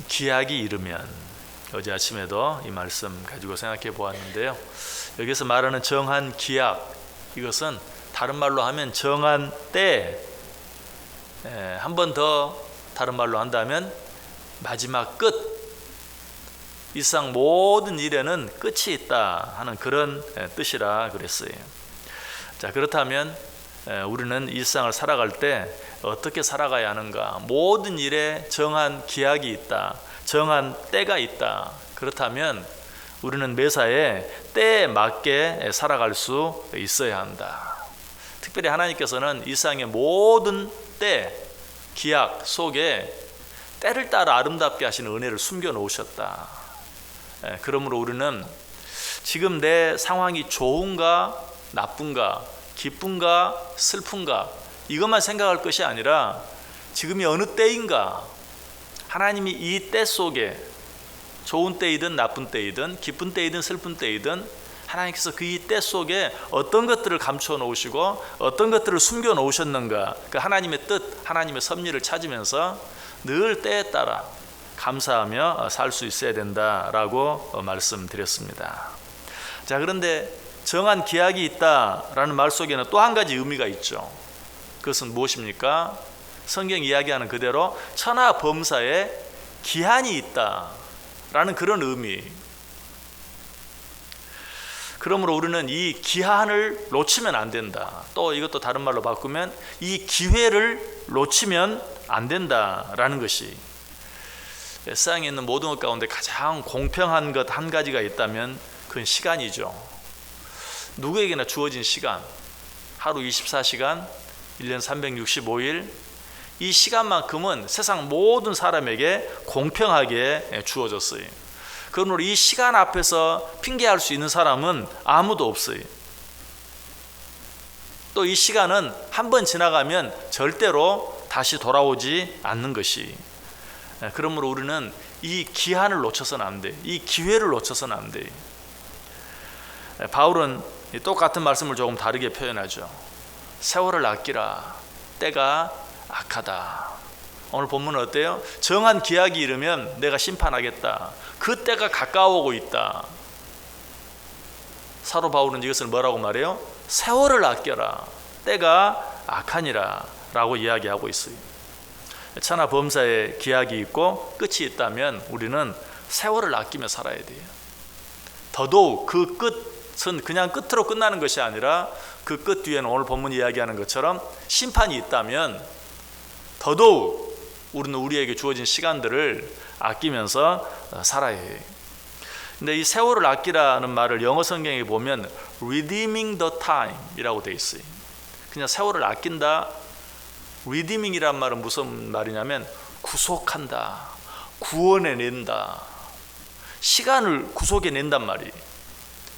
기약이 이르면, 어제 아침에도 이 말씀 가지고 생각해 보았는데요. 여기서 말하는 정한 기약, 이것은 다른 말로 하면 정한 때, 한 번 더 다른 말로 한다면 마지막 끝, 이 세상 모든 일에는 끝이 있다 하는 그런 뜻이라 그랬어요. 자, 그렇다면 우리는 이 세상을 살아갈 때 어떻게 살아가야 하는가? 모든 일에 정한 기약이 있다, 정한 때가 있다. 그렇다면 우리는 매사에 때에 맞게 살아갈 수 있어야 한다. 특별히 하나님께서는 이 세상의 모든 때, 기약 속에 때를 따라 아름답게 하시는 은혜를 숨겨 놓으셨다. 그러므로 우리는 지금 내 상황이 좋은가 나쁜가, 기쁜가 슬픈가, 이것만 생각할 것이 아니라 지금이 어느 때인가, 하나님이 이 때 속에, 좋은 때이든 나쁜 때이든 기쁜 때이든 슬픈 때이든 하나님께서 그 이 때 속에 어떤 것들을 감춰 놓으시고 어떤 것들을 숨겨 놓으셨는가, 그 하나님의 뜻, 하나님의 섭리를 찾으면서 늘 때에 따라 감사하며 살 수 있어야 된다라고 말씀드렸습니다. 자, 그런데 정한 기약이 있다라는 말 속에는 또 한 가지 의미가 있죠. 그것은 무엇입니까? 성경 이야기하는 그대로 천하범사에 기한이 있다라는 그런 의미. 그러므로 우리는 이 기한을 놓치면 안 된다. 또 이것도 다른 말로 바꾸면 이 기회를 놓치면 안 된다라는 것이, 세상에 있는 모든 것 가운데 가장 공평한 것 한 가지가 있다면 그건 시간이죠. 누구에게나 주어진 시간, 하루 24시간, 1년 365일, 이 시간만큼은 세상 모든 사람에게 공평하게 주어졌어요. 그러므로 이 시간 앞에서 핑계할 수 있는 사람은 아무도 없어요. 또 이 시간은 한 번 지나가면 절대로 다시 돌아오지 않는 것이, 그러므로 우리는 이 기한을 놓쳐서는 안 돼. 이 기회를 놓쳐서는 안 돼. 바울은 똑같은 말씀을 조금 다르게 표현하죠. 세월을 아끼라, 때가 악하다. 오늘 본문은 어때요? 정한 기약이 이르면 내가 심판하겠다. 그 때가 가까워오고 있다. 사도 바울은 이것을 뭐라고 말해요? 세월을 아껴라, 때가 악하니라 라고 이야기하고 있어요. 천하범사에 기약이 있고 끝이 있다면 우리는 세월을 아끼며 살아야 돼요. 더더욱 그 끝은 그냥 끝으로 끝나는 것이 아니라 그 끝 뒤에는 오늘 본문이 이야기하는 것처럼 심판이 있다면 더더욱 우리는 우리에게 주어진 시간들을 아끼면서 살아야 해요. 근데 이 세월을 아끼라는 말을 영어 성경에 보면 redeeming the time 이라고 되어 있어요. 그냥 세월을 아낀다. redeeming이란 말은 무슨 말이냐면 구속한다, 구원해낸다, 시간을 구속해낸단 말이에요.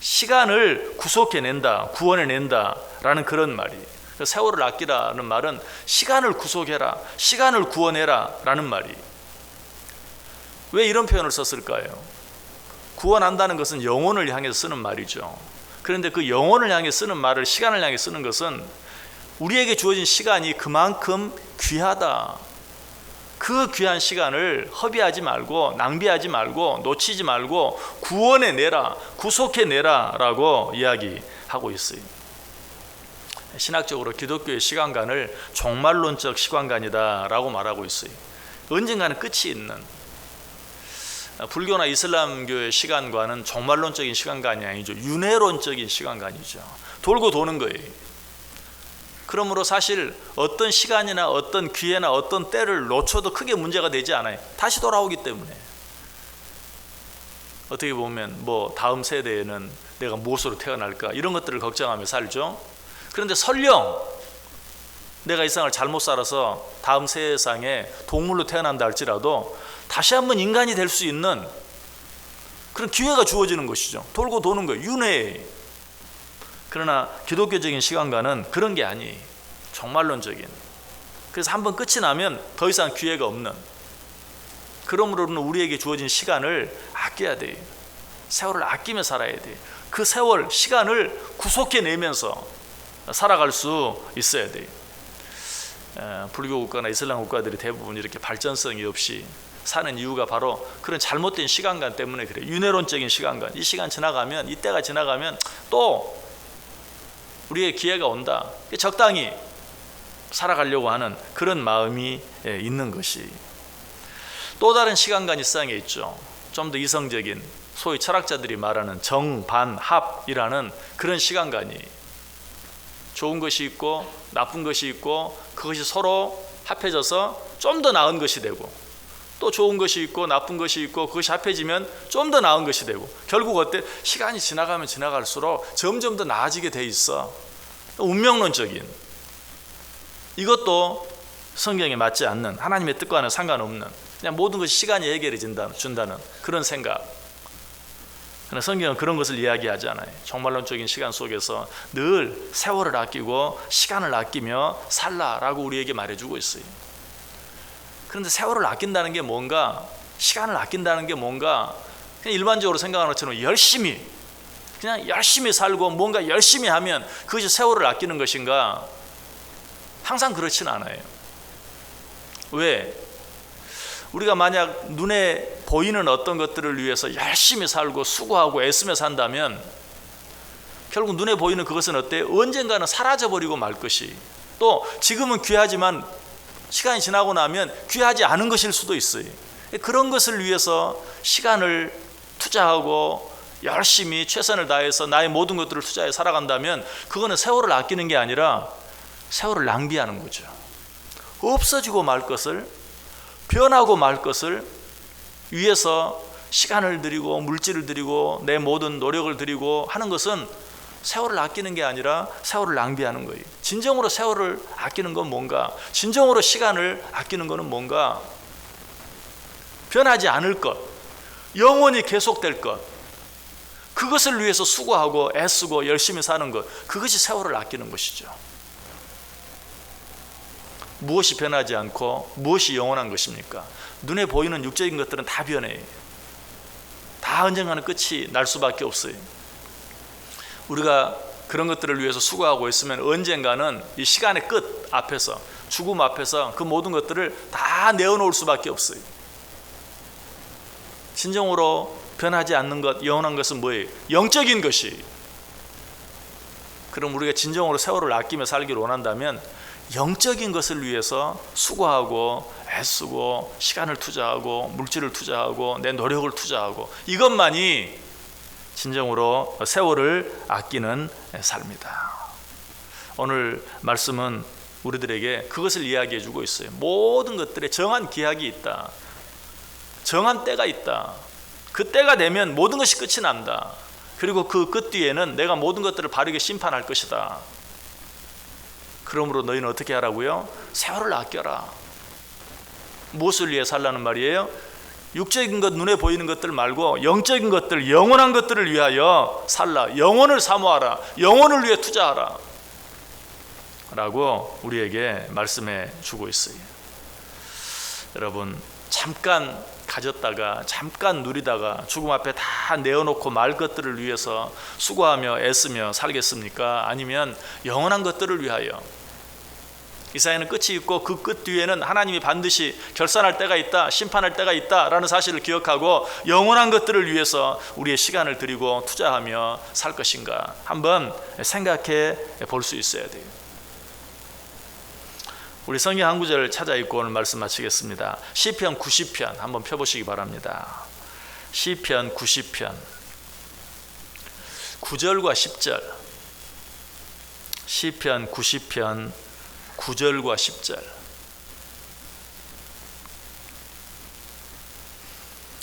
시간을 구속해낸다, 구원해낸다 라는 그런 말이에요. 세월을 아끼라는 말은 시간을 구속해라, 시간을 구원해라 라는 말이에요. 왜 이런 표현을 썼을까요? 구원한다는 것은 영혼을 향해서 쓰는 말이죠. 그런데 그 영혼을 향해 쓰는 말을 시간을 향해 쓰는 것은 우리에게 주어진 시간이 그만큼 귀하다. 그 귀한 시간을 허비하지 말고, 낭비하지 말고, 놓치지 말고 구원해내라, 구속해내라 라고 이야기하고 있어요. 신학적으로 기독교의 시간관을 종말론적 시간관이다 라고 말하고 있어요. 언젠가는 끝이 있는, 불교나 이슬람교의 시간관은 종말론적인 시간관이 아니죠. 윤회론적인 시간관이죠. 돌고 도는 거예요. 그러므로 사실 어떤 시간이나 어떤 기회나 어떤 때를 놓쳐도 크게 문제가 되지 않아요. 다시 돌아오기 때문에. 어떻게 보면 뭐 다음 세대에는 내가 무엇으로 태어날까 이런 것들을 걱정하며 살죠. 그런데 설령 내가 이 세상을 잘못 살아서 다음 세상에 동물로 태어난다 할지라도 다시 한번 인간이 될 수 있는 그런 기회가 주어지는 것이죠. 돌고 도는 거예요. 윤회. 그러나 기독교적인 시간관은 그런 게 아니에요. 종말론적인. 그래서 한번 끝이 나면 더 이상 기회가 없는. 그러므로는 우리에게 주어진 시간을 아껴야 돼요. 세월을 아끼며 살아야 돼요. 그 세월, 시간을 구속해내면서 살아갈 수 있어야 돼요. 불교 국가나 이슬람 국가들이 대부분 이렇게 발전성이 없이 사는 이유가 바로 그런 잘못된 시간관 때문에 그래요. 윤회론적인 시간관. 이 시간 지나가면, 이때가 지나가면 또 우리의 기회가 온다. 적당히 살아가려고 하는 그런 마음이 있는 것이. 또 다른 시간관이 세상에 있죠. 좀 더 이성적인, 소위 철학자들이 말하는 정반합이라는 그런 시간관이, 좋은 것이 있고 나쁜 것이 있고 그것이 서로 합해져서 좀 더 나은 것이 되고, 또 좋은 것이 있고 나쁜 것이 있고 그것이 합해지면 좀 더 나은 것이 되고, 결국 어때? 시간이 지나가면 지나갈수록 점점 더 나아지게 돼 있어. 운명론적인, 이것도 성경에 맞지 않는, 하나님의 뜻과는 상관없는, 그냥 모든 것이 시간이 해결해 준다는 그런 생각. 그러나 성경은 그런 것을 이야기하지 않아요. 종말론적인 시간 속에서 늘 세월을 아끼고 시간을 아끼며 살라라고 우리에게 말해주고 있어요. 그런데 세월을 아낀다는 게 뭔가, 시간을 아낀다는 게 뭔가, 그냥 일반적으로 생각하는 것처럼 열심히, 그냥 열심히 살고 뭔가 열심히 하면 그것이 세월을 아끼는 것인가? 항상 그렇지는 않아요. 왜? 우리가 만약 눈에 보이는 어떤 것들을 위해서 열심히 살고 수고하고 애쓰며 산다면 결국 눈에 보이는 그것은 어때요? 언젠가는 사라져버리고 말 것이, 또 지금은 귀하지만 시간이 지나고 나면 귀하지 않은 것일 수도 있어요. 그런 것을 위해서 시간을 투자하고 열심히 최선을 다해서 나의 모든 것들을 투자해 살아간다면 그거는 세월을 아끼는 게 아니라 세월을 낭비하는 거죠. 없어지고 말 것을, 변하고 말 것을 위해서 시간을 들이고 물질을 들이고 내 모든 노력을 들이고 하는 것은 세월을 아끼는 게 아니라 세월을 낭비하는 거예요. 진정으로 세월을 아끼는 건 뭔가? 진정으로 시간을 아끼는 것은 뭔가? 변하지 않을 것, 영원히 계속될 것, 그것을 위해서 수고하고 애쓰고 열심히 사는 것, 그것이 세월을 아끼는 것이죠. 무엇이 변하지 않고 무엇이 영원한 것입니까? 눈에 보이는 육적인 것들은 다 변해요. 다 언젠가는 끝이 날 수밖에 없어요. 우리가 그런 것들을 위해서 수고하고 있으면 언젠가는 이 시간의 끝 앞에서, 죽음 앞에서 그 모든 것들을 다 내어놓을 수밖에 없어요. 진정으로 변하지 않는 것, 영원한 것은 뭐예요? 영적인 것이. 그럼 우리가 진정으로 세월을 아끼며 살기를 원한다면 영적인 것을 위해서 수고하고 애쓰고 시간을 투자하고 물질을 투자하고 내 노력을 투자하고, 이것만이 진정으로 세월을 아끼는 삶이다. 오늘 말씀은 우리들에게 그것을 이야기해 주고 있어요. 모든 것들에 정한 기약이 있다. 정한 때가 있다. 그 때가 되면 모든 것이 끝이 난다. 그리고 그 끝 뒤에는 내가 모든 것들을 바르게 심판할 것이다. 그러므로 너희는 어떻게 하라고요? 세월을 아껴라. 무엇을 위해 살라는 말이에요? 육적인 것, 눈에 보이는 것들 말고 영적인 것들, 영원한 것들을 위하여 살라. 영원을 사모하라. 영원을 위해 투자하라 라고 우리에게 말씀해 주고 있어요. 여러분, 잠깐 가졌다가 잠깐 누리다가 죽음 앞에 다 내어놓고 말 것들을 위해서 수고하며 애쓰며 살겠습니까? 아니면 영원한 것들을 위하여, 이 사회는 끝이 있고 그 끝 뒤에는 하나님이 반드시 결산할 때가 있다, 심판할 때가 있다라는 사실을 기억하고 영원한 것들을 위해서 우리의 시간을 들이고 투자하며 살 것인가 한번 생각해 볼 수 있어야 돼요. 우리 성경 한 구절을 찾아 읽고 오늘 말씀 마치겠습니다. 시편 90편 한번 펴보시기 바랍니다. 시편 90편 9절과 10절. 시편 90편 9절과 10절.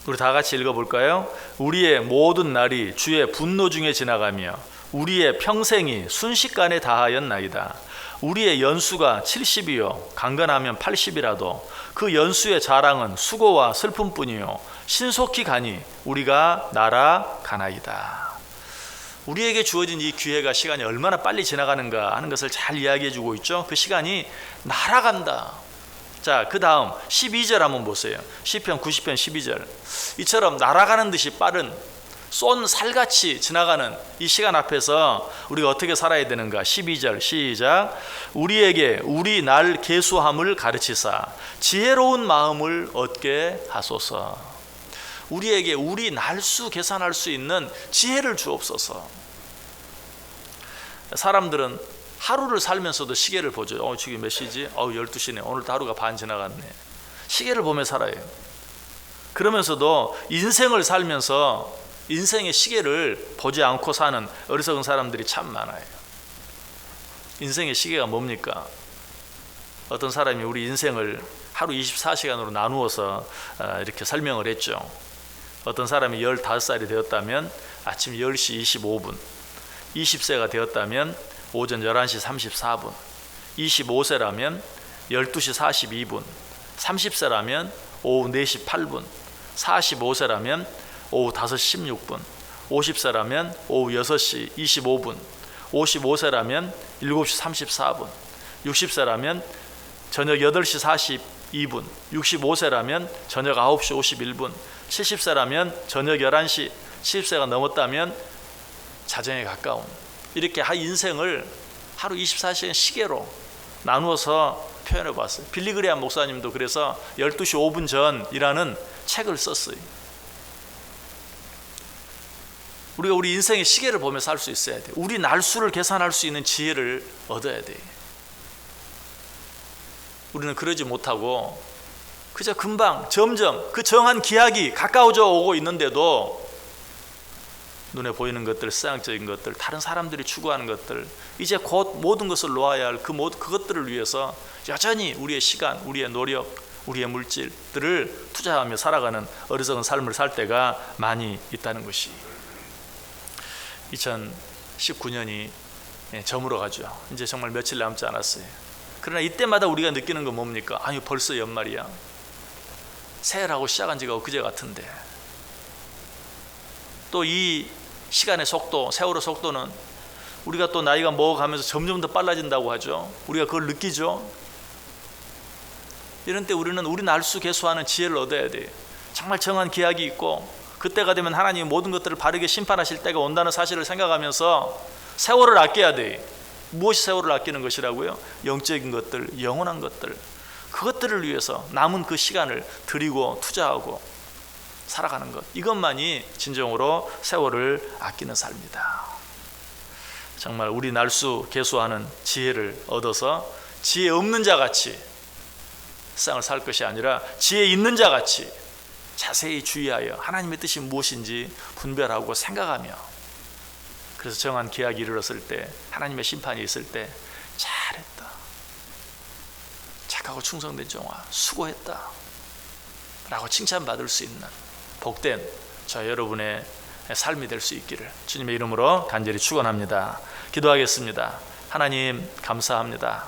우리 다 같이 읽어볼까요? 우리의 모든 날이 주의 분노 중에 지나가며 우리의 평생이 순식간에 다하였나이다. 우리의 연수가 70이요 강건하면 80이라도 그 연수의 자랑은 수고와 슬픔뿐이요 신속히 가니 우리가 날아가나이다. 우리에게 주어진 이 기회가, 시간이 얼마나 빨리 지나가는가 하는 것을 잘 이야기해 주고 있죠. 그 시간이 날아간다. 자, 그 다음 12절 한번 보세요. 시편 90편 12절. 이처럼 날아가는 듯이 빠른, 쏜 살같이 지나가는 이 시간 앞에서 우리가 어떻게 살아야 되는가? 12절 시작. 우리에게 우리 날 계수함을 가르치사 지혜로운 마음을 얻게 하소서. 우리에게 우리 날수 계산할 수 있는 지혜를 주옵소서. 사람들은 하루를 살면서도 시계를 보죠. 지금 몇 시지? 12시네. 오늘도 하루가 반 지나갔네. 시계를 보며 살아요. 그러면서도 인생을 살면서 인생의 시계를 보지 않고 사는 어리석은 사람들이 참 많아요. 인생의 시계가 뭡니까? 어떤 사람이 우리 인생을 하루 24시간으로 나누어서 이렇게 설명을 했죠. 어떤 사람이 15살이 되었다면 아침 10시 25분, 20세가 되었다면 오전 11시 34분, 25세라면 12시 42분, 30세라면 오후 4시 8분, 45세라면 오후 5시 16분, 50세라면 오후 6시 25분, 55세라면 7시 34분, 60세라면 저녁 8시 42분, 65세라면 저녁 9시 51분, 70세라면 저녁 11시, 70세가 넘었다면 자정에 가까운, 이렇게 인생을 하루 24시간 시계로 나누어서 표현해 봤어요. 빌리그레암 목사님도 그래서 12시 5분 전이라는 책을 썼어요. 우리가 우리 인생의 시계를 보며 살 수 있어야 돼요. 우리 날수를 계산할 수 있는 지혜를 얻어야 돼요. 우리는 그러지 못하고 그저 금방 점점 그 정한 기약이 가까워져 오고 있는데도 눈에 보이는 것들, 세상적인 것들, 다른 사람들이 추구하는 것들, 이제 곧 모든 것을 놓아야 할 그것들을 위해서 여전히 우리의 시간, 우리의 노력, 우리의 물질들을 투자하며 살아가는 어리석은 삶을 살 때가 많이 있다는 것이 2019년이 저물어 가죠. 이제 정말 며칠 남지 않았어요. 그러나 이때마다 우리가 느끼는 건 뭡니까? 아니 벌써 연말이야. 새해라고 시작한 지가 엊그제 같은데. 또 이 시간의 속도, 세월의 속도는 우리가 또 나이가 먹어가면서 점점 더 빨라진다고 하죠. 우리가 그걸 느끼죠. 이런 때 우리는 우리 날수 계수하는 지혜를 얻어야 돼요. 정말 정한 기약이 있고 그때가 되면 하나님이 모든 것들을 바르게 심판하실 때가 온다는 사실을 생각하면서 세월을 아껴야 돼요. 무엇이 세월을 아끼는 것이라고요? 영적인 것들, 영원한 것들, 그것들을 위해서 남은 그 시간을 드리고 투자하고 살아가는 것, 이것만이 진정으로 세월을 아끼는 삶이다. 정말 우리 날수 계수하는 지혜를 얻어서 지혜 없는 자같이 세상을 살 것이 아니라 지혜 있는 자같이 자세히 주의하여 하나님의 뜻이 무엇인지 분별하고 생각하며, 그래서 정한 기약이 이르렀을 때, 하나님의 심판이 있을 때 잘했다, 착하고 충성된 종아 수고했다 라고 칭찬받을 수 있는 복된 저 여러분의 삶이 될 수 있기를 주님의 이름으로 간절히 축원합니다. 기도하겠습니다. 하나님 감사합니다.